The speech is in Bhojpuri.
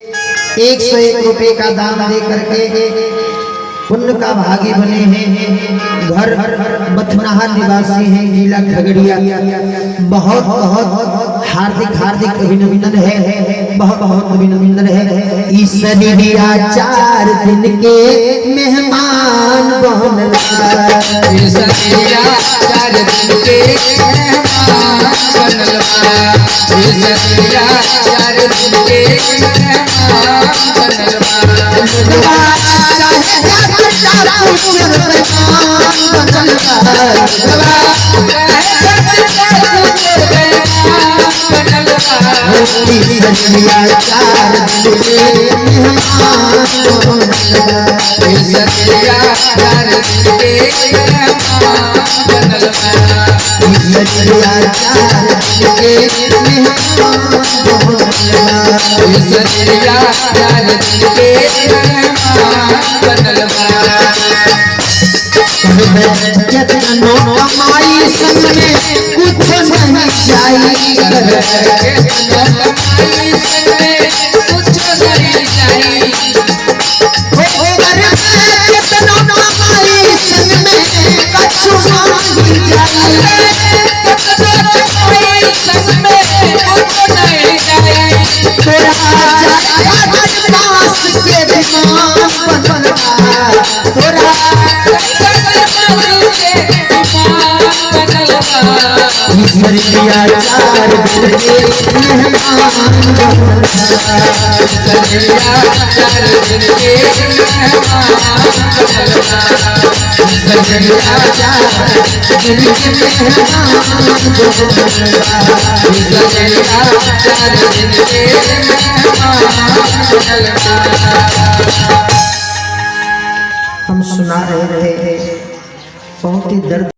101 रुपए का दान दे करके पुण्य का भागी बने हैं। घर बथनाहा निवासी हैं, जिला खगड़िया। बहुत बहुत हार्दिक अभिनंदन है, बहुत बहुत अभिनंदन है। ईश्वरिया 4 दिन के मेहमान बनल बा, ईश्वरिया 4 दिन के मेहमान बनल बा, ईश्वरिया 4 दिन के मेहमान बनल बा। कमाई संग में कुछ नहीं चाहिए, ईश्वरिया 4 दिन के मेहमान हम सुना रहे थे, बहुत ही दर्द